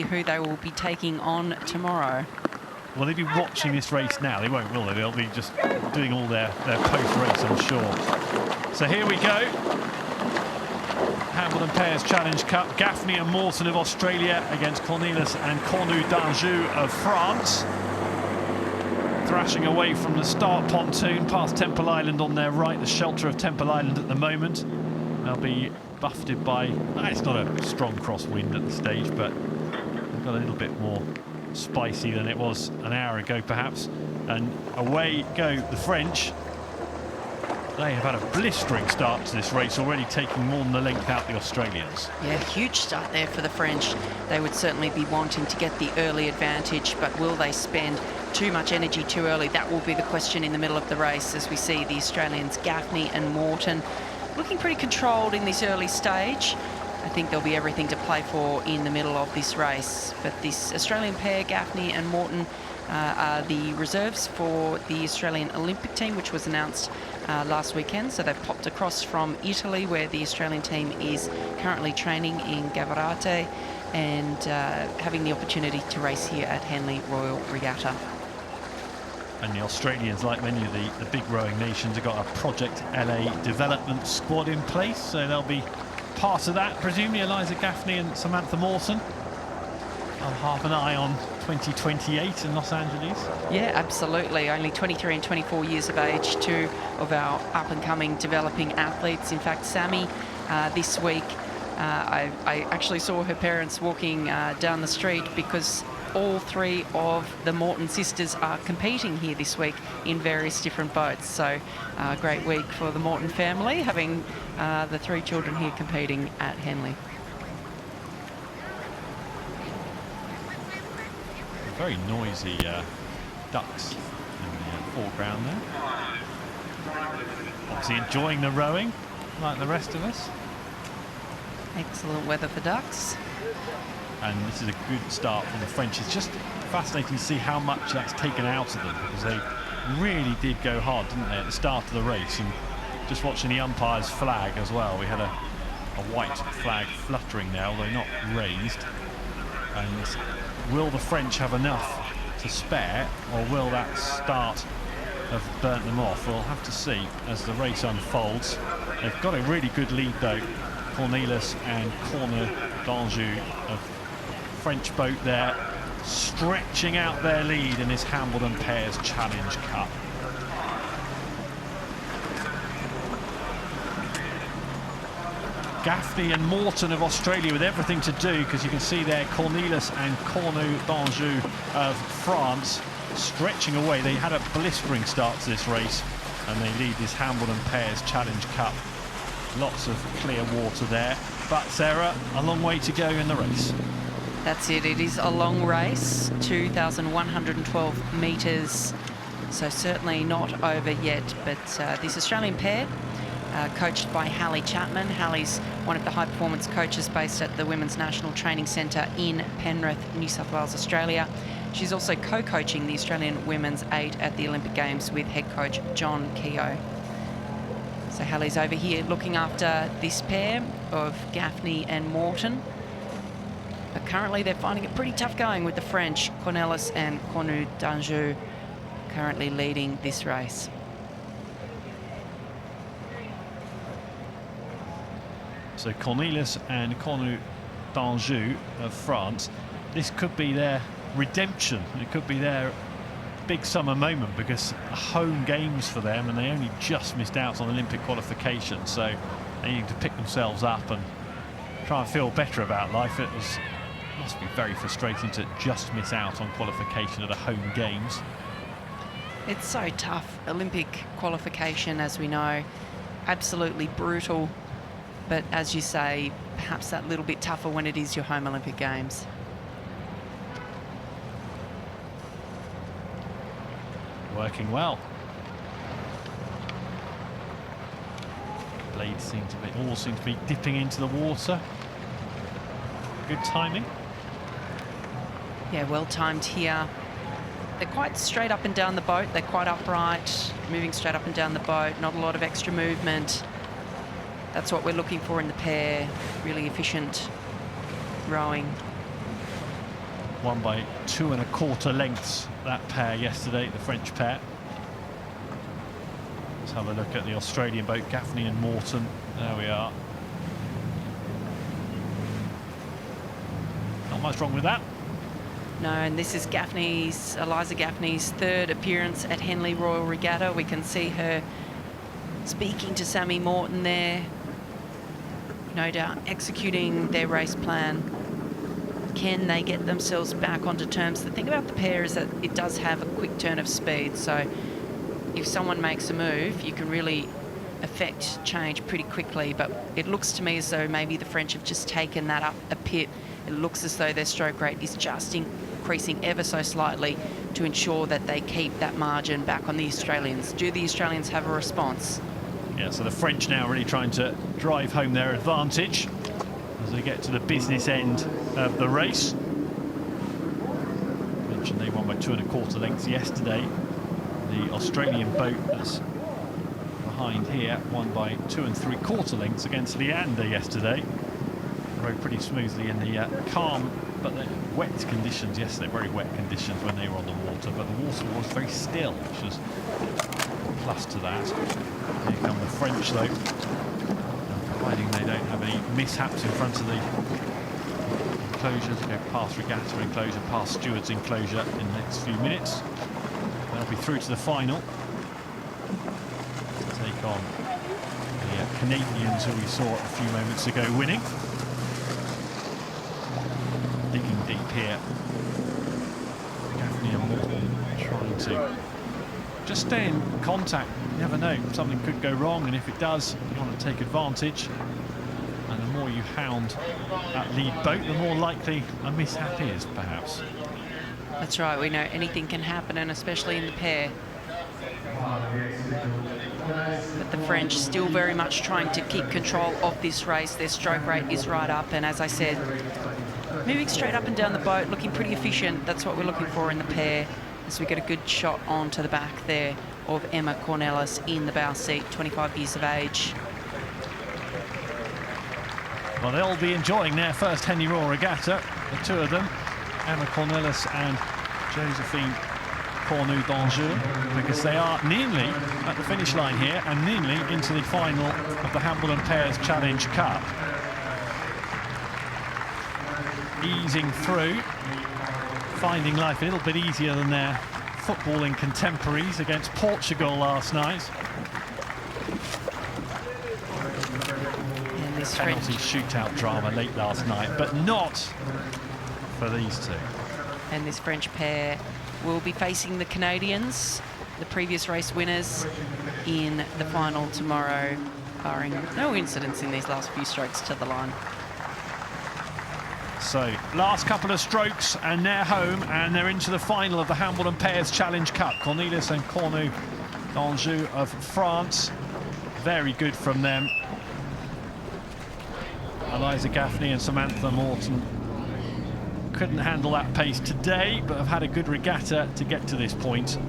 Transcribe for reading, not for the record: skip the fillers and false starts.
who they will be taking on tomorrow. Well, they'll be watching this race now. They won't, will they? They'll be just doing all their post-race, I'm sure. So here we go. Hambleden Pairs Challenge Cup. Gaffney and Morton of Australia against Cornelis and Cornut-Danjou of France. Thrashing away from the start pontoon past Temple Island on their right, the shelter of Temple Island at the moment. They'll be buffeted by, it's not a strong crosswind at the stage, but they've got a little bit more spicy than it was an hour ago perhaps. And away go the French. They have had a blistering start to this race, already taking more than the length out the Australians. Yeah, huge start there for the French. They would certainly be wanting to get the early advantage, but will they spend too much energy too early? That will be the question in the middle of the race, as we see the Australians Gaffney and Morton looking pretty controlled in this early stage. I think there'll be everything to play for in the middle of this race. But this Australian pair, Gaffney and Morton, are the reserves for the Australian Olympic team, which was announced last weekend. So they've popped across from Italy, where the Australian team is currently training in Gaffney and having the opportunity to race here at Henley Royal Regatta. And the Australians, like many of the big rowing nations, have got a Project LA development squad in place, so they'll be part of that. Presumably Eliza Gaffney and Samantha Morton. I'll have an eye on 2028 in Los Angeles. Yeah, absolutely. Only 23 and 24 years of age, two of our up-and-coming developing athletes. In fact, Sammy, this week, I actually saw her parents walking down the street because all three of the Morton sisters are competing here this week in various different boats. So great week for the Morton family, having the three children here competing at Henley. Very noisy ducks in the foreground there. Obviously enjoying the rowing, like the rest of us. Excellent weather for ducks. And this is a good start from the French. It's just fascinating to see how much that's taken out of them, because they really did go hard, didn't they, at the start of the race. And just watching the umpire's flag as well, we had a white flag fluttering there, although not raised. And will the French have enough to spare, or will that start have burnt them off? We'll have to see as the race unfolds. They've got a really good lead though, Cornelis and Cornut-Danjou of French boat there, stretching out their lead in this Hambleden Pairs Challenge Cup. Gaffney and Morton of Australia with everything to do, because you can see there Cornelis and Cornut-Danjou of France stretching away. They had a blistering start to this race, and they lead this Hambleden Pairs Challenge Cup. Lots of clear water there, but Sarah, a long way to go in the race. That's it. It is a long race, 2,112 metres, so certainly not over yet. But this Australian pair, coached by Hallie Chapman. Hallie's one of the high-performance coaches based at the Women's National Training Centre in Penrith, New South Wales, Australia. She's also co-coaching the Australian Women's 8 at the Olympic Games with head coach John Keogh. So Hallie's over here looking after this pair of Gaffney and Morton. But currently they're finding it pretty tough going with the French, Cornelis and Cornut-Danjou, currently leading this race. So Cornelis and Cornut-Danjou of France, this could be their redemption. It could be their big summer moment, because home games for them, and they only just missed out on Olympic qualification. So they need to pick themselves up and try and feel better about life. Must be very frustrating to just miss out on qualification at a home games. It's so tough. Olympic qualification, as we know, absolutely brutal. But as you say, perhaps that little bit tougher when it is your home Olympic Games. Working well. Blades all seem to be dipping into the water. Good timing. Yeah, well timed here. They're quite straight up and down the boat. They're quite upright, moving straight up and down the boat. Not a lot of extra movement. That's what we're looking for in the pair. Really efficient rowing. Won by 2 1/4 lengths, that pair yesterday, the French pair. Let's have a look at the Australian boat, Gaffney and Morton. There we are. Not much wrong with that. No, and this is Eliza Gaffney's third appearance at Henley Royal Regatta. We can see her speaking to Sammy Morton there. No doubt executing their race plan. Can they get themselves back onto terms? The thing about the pair is that it does have a quick turn of speed, so if someone makes a move, you can really affect change pretty quickly. But it looks to me as though maybe the French have just taken that up a pip. It looks as though their stroke rate is just increasing ever so slightly to ensure that they keep that margin back on the Australians. Do the Australians have a response? Yeah, so the French now really trying to drive home their advantage as they get to the business end of the race. I mentioned they won by 2 1/4 lengths yesterday. The Australian boat that's behind here won by 2 3/4 lengths against Leander yesterday. Rode pretty smoothly in the calm but the wet conditions yesterday, very wet conditions when they were on the water, but the water was very still, which was a plus to that. Here come the French though, providing they don't have any mishaps in front of the enclosures. Go past Regatta enclosure, past Stewards enclosure in the next few minutes. They'll be through to the final. Take on the Canadians who we saw a few moments ago winning. Digging deep here. Gaffney and Morton trying to just stay in contact. You never know, something could go wrong, and if it does, you want to take advantage. And the more you hound that lead boat, the more likely a mishap is, perhaps. That's right, we know anything can happen, and especially in the pair. But the French still very much trying to keep control of this race. Their stroke rate is right up, and as I said, moving straight up and down the boat, looking pretty efficient. That's what we're looking for in the pair, as we get a good shot onto the back there of Emma Cornelis in the bow seat, 25 years of age. Well, they'll be enjoying their first Henley Royal Regatta, the two of them, Emma Cornelis and Josephine Cornut-Danjou, because they are nearly at the finish line here and nearly into the final of the Hambleden Pairs Challenge Cup. Easing through, finding life a little bit easier than their footballing contemporaries against Portugal last night. And this penalty shootout drama late last night, but not for these two. And this French pair will be facing the Canadians, the previous race winners, in the final tomorrow, barring no incidents in these last few strokes to the line. So, last couple of strokes and they're home, and they're into the final of the Hambleden Pairs Challenge Cup. Cornelis and Cornut-Danjou of France. Very good from them. Eliza Gaffney and Samantha Morton couldn't handle that pace today, but have had a good regatta to get to this point.